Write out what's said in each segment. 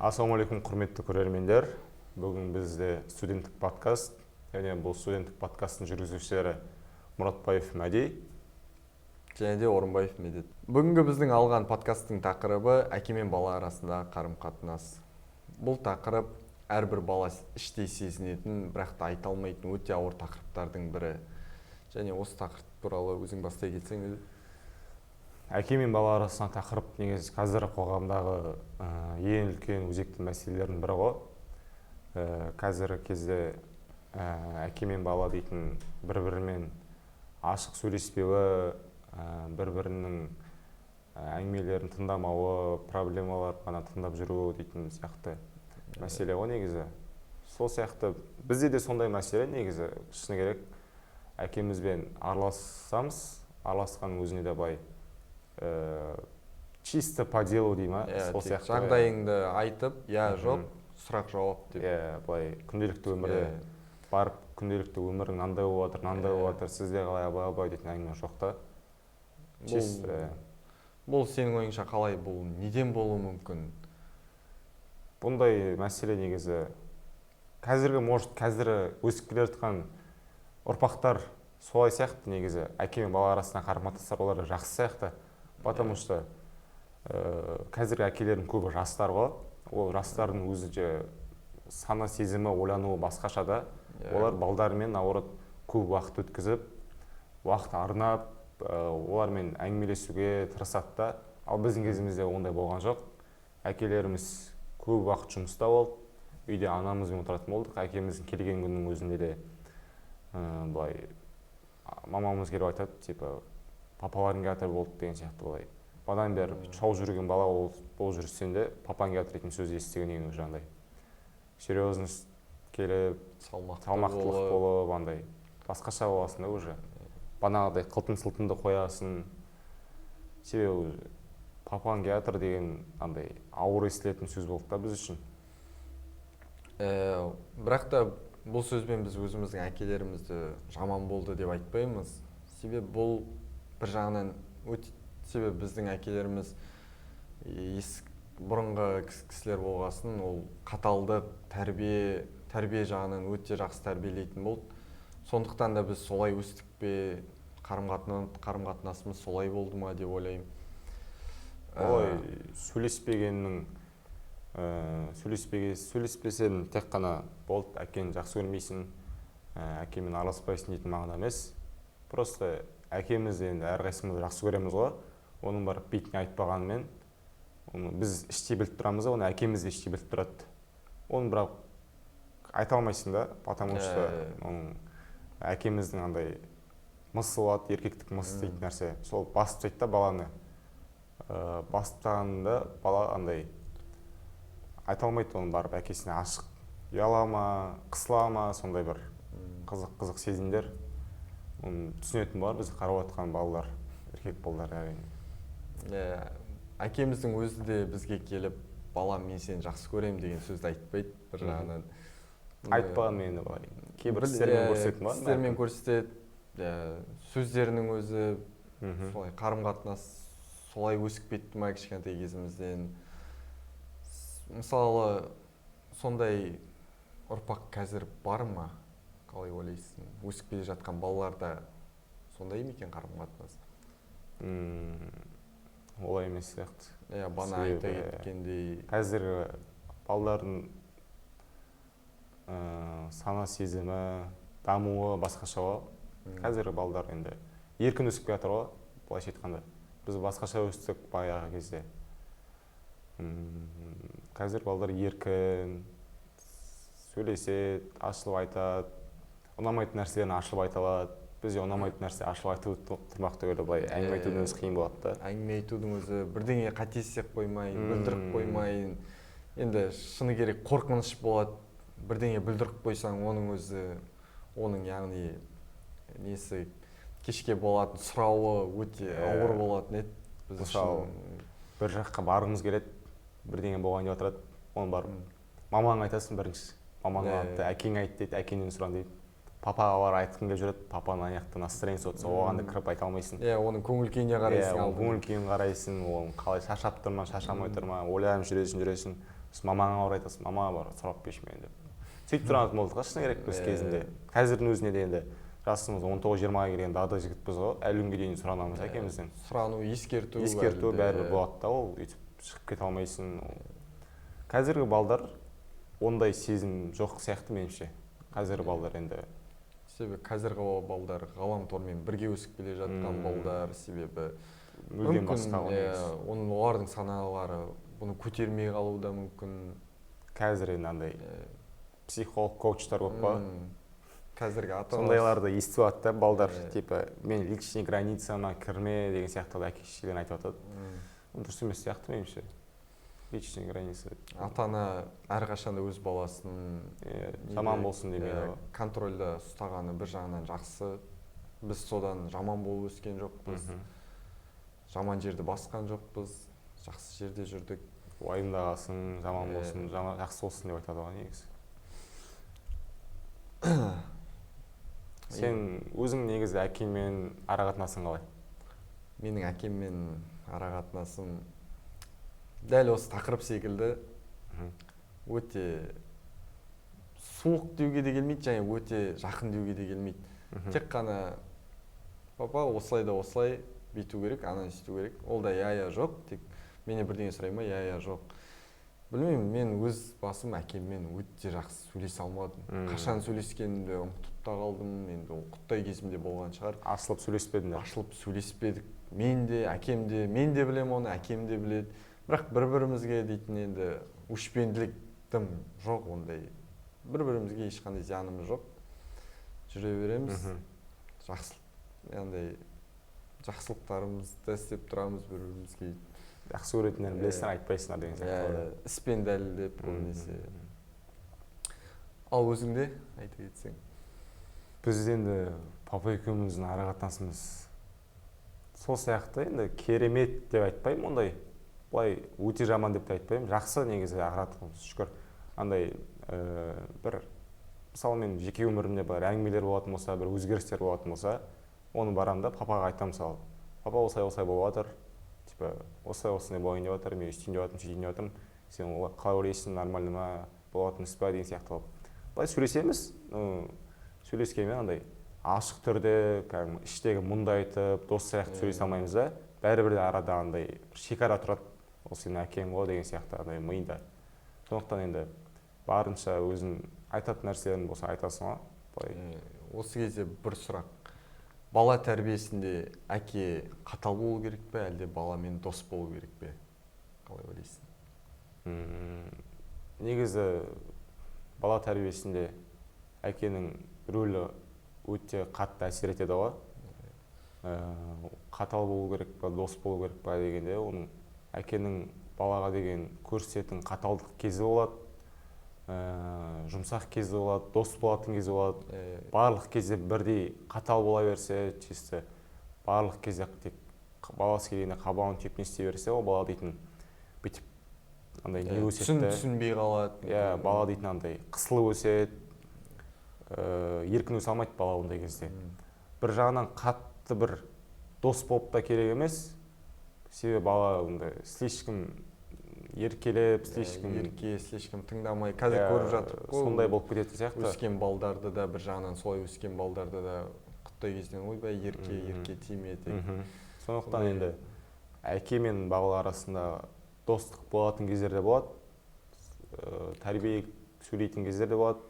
Ассалаумағалейкум құрметті көрермендер. Бүгін бізде студенттік подкаст. Және бұл студенттік подкасттың жүргізушілері Мұратбаев Мәди және де Орынбаев Медет. Бүгінгі біздің алған подкасттың тақырыбы әке мен бала арасындағы қарым-қатынас. Бұл тақырып әрбір бала іштей сезінетін, бірақ та айта алмайтын өте ауыр тақырыптардың бірі. Және осы тақырып туралы өзің бастай кетсең өзі. Әке мен бала арасындағы тақырып негізі қазір қоғамдағы ең үлкен өзекті мәселелердің бірі ғой. Қазіргі кезде әке мен бала дейтін бір-бірімен ашық сөйлеспеуі, бір-бірінің әңгімелерін тыңдамауы, проблемалар ғана тыңдап жүруі дейтін сияқты мәселе ғой негізі. Сол сияқты бізде де сондай мәселе негізі. Шыны керек, әкемізбен араласамыз, араласқанның өзіне де былай чисто по делу дей ма? Сол сияқты жағдайыңды айтып, жоқ, сұрақ жауап деп. Былай күнделікті өмірде барып, күнделікті өмірің мынандай болып жатыр, сізде қалай абай дейтін әңгіме жоқ та. Бұл сенің ойыңша қалай, бұл неден болуы мүмкін? Бұндай мәселе негізі қазір өсіп келе жатқан ұрпақтар солай сияқты негізі. Әке мен бала арасында қарым-қатынастар олар жақсы сияқты. Потому что қазіргі әкелердің көбі жастар ғой. Ол жастардың өзінше сана сезімі, ойлануы басқаша да. Олар балдарымен наоборот көп уақыт өткізіп, уақыт арнап, олармен әңгімелесуге тырысады да. Ал біздің кезімізде ондай болған жоқ. Әкелеріміз көп уақыт жұмыста болды. Үйде анамызбен отыратын болдық. Әкеміздің келген күннің өзінде де былай мамамыз келіп айтады, типа папаларың келатыр болды деген сияқты былай. Бадан бері шауып жүрген бала болып жүрсең де папаң келатыр дейтін сөз естігеннен кейін жаңағыдай серьезность келіп, салмақтылық болып, андай басқаша боласың да уже. Банағыдай қылтың-сылтыңды қоясың. Себебі папаң келатыр деген андай ауыр естілетін сөз болды да біз үшін. Бірақ та бұл сөзбен біз өзіміздің әкелерімізді жаман болды деп айтпаймыз. Себебі бұл бір жағынан себебі біздің әкелеріміз бұрынғы кісілер болғасын, ол қаталдық, тәрбие жағынан өте жақсы тәрбиелейтін болды. Сондықтан да біз солай өстік пе, қарым-қатынасымыз солай болды ма деп ойлаймын. Олай сөйлеспесең тек қана болды, әкені жақсы көрмейсің, әкемен араласпайсың дейтін мағына емес. Просто әкемізді енді әрқайсымыз жақсы көреміз ғой. Оның барып бетіне айтпағанымен, біз іштей біліп тұрамыз, оны әкеміз де іштей біліп тұрады. Оны бірақ айта алмайсың да, потому что әкеміздің андай мысы болады, еркектік мысы дейтін нәрсе. Сол басып тастайды да баланы. Басып бала андай айта алмайды, оны барып әкесіне ашық. Ұялама, қысылама, сондай бір қызық сезімдер. Түсінетін болар біз қарап отқан балалар, еркек балалар әрине. Әкеміздің өзі де бізге келіп, балам, мен сені жақсы көремін деген сөзді айтпайды бір жағынан. Айтпаған мені былай. Кейбір істермен көрсететін бар. Істермен көрсетеді, сөздерінің өзі солай қарым-қатынас солай өсіп кетті ма кішкентай кезімізден. Мысалы, сондай ұрпақ қазір бар ма? Қалай ойлайсың? Өсіп келе жатқан балаларда сондай ма екен қарым-қатынас? Олай емес сияқты. Бана айта кеткендей. Қазіргі балалардың сана сезімі, дамуы басқаша ғой. Қазіргі балалар енді еркін өсіп келе жатыр ғой, былайша айтқанда. Біз басқаша өстік баяғы кезде. Қазір балалар еркін сөйлеседі, ашылып айтады. Ұнамайтын нәрселерін ашылып айта алады. Бізде ұнамайтын нәрсе ашылып айтып тұрмақ түгілі былай әңгіме айтудың өзі қиын болады да. Әңгіме айтудың өзі бірдеңе қатесек қоймайын, бүлдіріп қоймайын. Енді шыны керек қорқыныш болады. Бірдеңе бүлдіріп қойсаң, оның яғни несі кешке болатын сұрауы өте ауыр болатын еді. Мысалы, бір жаққа барғымыз келеді, бірдеңе болған деп отырады. Оны барып мамаң айтасың бірінші. Мамаң айтты, әкең айтты дейді, әкеңнен сұран дейді. Папаға бар айтқым келіп жүреді, папаның аяқты настроениесі отырса, оған да кіріп айта алмайсың. Оның көңіл күйіне қарайсың. Көңіл күйін қарайсың, оның қалай шаршап тұр ма, шаршамай тұр ма, ойланып жүресің. мамаңа барып айтасың, мама бар сұрап берші мені деп. Сөйтіп тұрған болдық қой шыны керек біз кезінде. Қазірдің өзінде де енді жасымыз 19-20-ға келгенде ада жігітпіз ғой, әлі күнге дейін сұранамыз әкемізден. Сұрану, ескерту бәрібір болады да, ол өйтіп шығып кете алмайсың. Қазіргі балдар ондай сезім жоқ сияқты меніңше. Қазіргі балдар енді себебі қазіргі балдар ғаламтормен бірге өсіп келе жатқан балдар, себебі мүлдем басқа олардың саналары бұны көтермей қалуы да мүмкін. Қазір енді андай психолог, коучтар көп па? Қазіргі сондайларды естіп алады да балдар, типа мен личный границама кірме деген сияқты әке-шешелерін айтып жатады. Дұрыс емес сияқты меніңше. Личный граница. Ата-ана әрқашанда өз баласын жаман болсын демейді. Контрольда ұстағаны бір жағынан жақсы. Біз содан жаман болып өскен жоқпыз. Жаман жерді басқан жоқпыз. Жақсы жерде жүрдік. Уайымдағасын, жаман болсын, жақсы болсын деп айтады ғой негізі. Сен өзің негізі әкеңмен арақатынасың қалай? Менің әкеммен арақатынасым дәл осы тақырып секілді өте суық деуге де келмейді, және өте жақын деуге де келмейді. Тек қана папа осылай да осылай бүйту керек, ананы істеу керек. Ол да я жоқ, тек менен бірдеңе сұрай ма, я жоқ. Білмеймін, мен өз басым әкеммен өте жақсы сөйлесе алмадым. Қашан сөйлескенімді ұмытып та қалдым. Енді ол құттай кезімде болған шығар. Ашылып сөйлеспедіңдер? Ашылып сөйлеспедік. Мен де, әкем де, мен де білем оны, әкем де біледі. Бірақ бір-бірімізге дейтін енді өшпенділік тым жоқ ондай. Бір-бірімізге ешқандай зиянымыз жоқ. Жүре береміз. Жақсылықтарымызды істеп тұрамыз бір-бірімізге. Жақсы көретіндерін білесің, айтпайсыңдар деген сияқты. Іспен дәлелдеп көбінесе. Ал өзіңде айта кетсең? Біз енді папа екеуміздің арақатынасымыз сол сияқты, енді керемет деп айтпаймын ондай. Былай өте жаман деп те айтпаймын. Жақсы негізі арақатынасымыз шүкір. Андай бір мысалы мен жеке өмірімде бір әңгімелер болатын болса, бір өзгерістер болатын болса, оны барамын да папаға айтамын мысалы. Папа осылай болып жатыр. Типа осылай болайын деп жатыр, мен өйтейін деп жатырмын, сөйтейін деп жатырмын. Сен қалай ойлайсың, нормально ма, болатын іс па деген сияқты. Былай сөйлесеміз, сөйлескенмен андай ашық түрде, іштегі мұңды айтып, дос сияқты сөйлесе алмаймыз да. Бәрібір де арада андай шекара тұрады. Ол сенің әкең ғой деген сияқты андай миында. Сондықтан енді барынша өзің айтатын нәрселерің болса айтасың ғой. Осы кезде бір сұрақ. Бала тәрбиесінде әке қатал болу керек пе, әлде баламен дос болу керек пе? Қалай ойлайсың? Негізі бала тәрбиесінде әкенің рөлі өте қатты әсер етеді ғой. Қатал болу керек пе, дос болу керек пе дегенде, оның әкенің балаға деген көрсететін қаталдық кезі болады. Жұмсақ кезі болады, дос болатын кезі болады. Барлық кезде бірдей қатал бола берсе, чисті барлық кезде тек баласы келгенде қабағын түйіп не істей берсе, ол бала дейтін бүйтіп андай не өседі. Түсінбей қалады. Бала дейтін андай қысылып өседі. Еркін өсе алмайды бала ондай кезде. Бір жағынан қатты бір дос болып та керек емес. Себебі бала ондай слишком еркелеп, слишком тыңдамай, қазір көріп жатыр. Сондай болып кететін сияқты. Өскен балдарды да, бір жағынан солай өскен балдарды да құттай кезден ойбай, ерке тимеді. Сондықтан енді әке мен бала арасында достық болатын кездер де болады. Тәрбие сөйлейтін кездер де болады.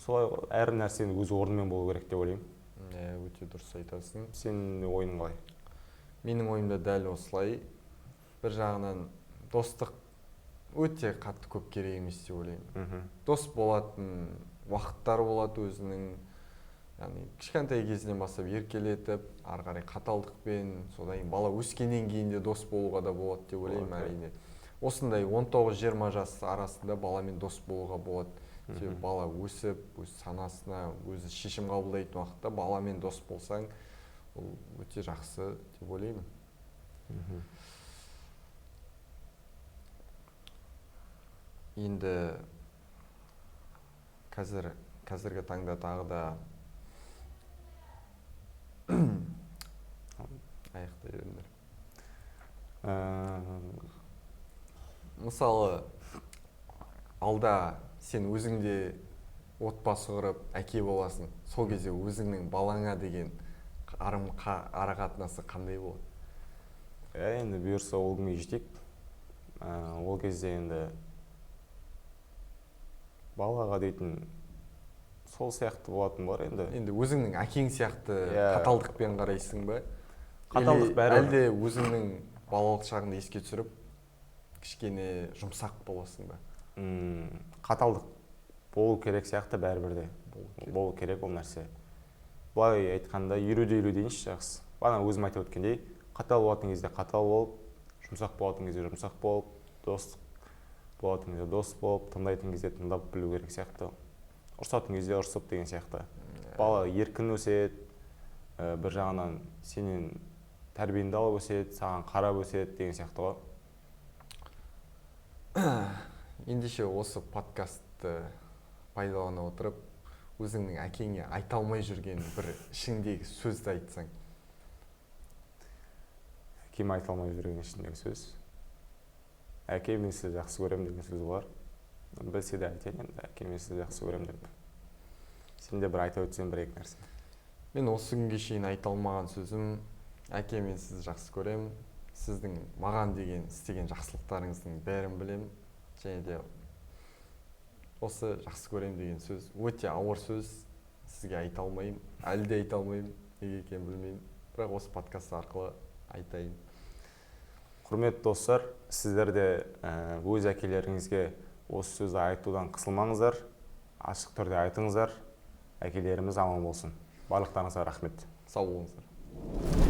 Солай әр нәрсенің өз орнымен болу керек деп ойлаймын. Өте дұрыс айтасың. Сенің ойың қалай? Менің ойымда дәл осылай. Бір жағынан достық өте қатты көп керек емес деп ойлаймын. Дос болатын уақыттар болады өзінің. Яғни кішкентай кезінен бастап еркелетіп, ары қарай қаталдықпен, содан бала өскеннен кейін де дос болуға да болады деп ойлаймын әрине. Осындай 19-20 жас арасында баламен дос болуға болады. Себебі бала өсіп, өз санасына, өзі шешім қабылдайтын уақытта баламен дос болсаң, ол өте жақсы деп ойлаймын. Енді қазіргі таңда тағы да аяқтай беріңдер. Мысалы алда сен өзіңде отбасы құрып әке боласың, сол кезде өзіңнің балаңа деген арақатынасы қандай болады? Енді бұйырса ол күнге жетейік. Ол кезде енді балаға дейтін сол сияқты болатын бар енді. Енді өзіңнің әкең сияқты қаталдықпен қарайсың ба? Қаталдық бәрі. Әлде өзіңнің балалық шағыңды еске түсіріп, кішкене жұмсақ боласың ба? Қаталдық болу керек сияқты бәрібір де. Болу керек ол нәрсе. Былай айтқанда 50-50 дейінші жақсы. Бана өзім айтып өткендей, қатал болатын кезде қатал болып, жұмсақ болатын кезде жұмсақ болып, дос болатын кезде дос болып, тыңдайтын кезде тыңдап білу керек сияқты. Ұрсатын кезде ұрсып деген сияқты. Бала еркін өседі, бір жағынан сенен тәрбиеңді алып өседі, саған қарап өседі деген сияқты ғой. Ендеше осы подкастты пайдалана отырып, өзіңнің әкеңе айта алмай жүрген бір ішіңдегі сөзді айтсаң. Әкеме айта алмай жүрген ішіндегі сөз. Әке, мен сізді жақсы көремін деген сөз бар. Білсе де айтайын енді, әке, мен сізді жақсы көремін деп. Сен де бір айта өтсең бір-екі нәрсе. Мен осы күнге шейін айта алмаған сөзім, әке, мен сізді жақсы көремін. Сіздің маған деген істеген жақсылықтарыңыздың бәрін білемін. Және де осы жақсы көремін деген сөз өте ауыр сөз. Сізге айта алмаймын, әлі де айта алмаймын, неге екенін білмеймін. Бірақ осы подкаст арқылы айтайын. Құрметті достар, сіздер де өз әкелеріңізге осы сөзді айтудан қысылмаңыздар, ашық түрде айтыңыздар. Әкелеріміз аман болсын. Барлықтарыңызға рахмет. Сау болыңыздар.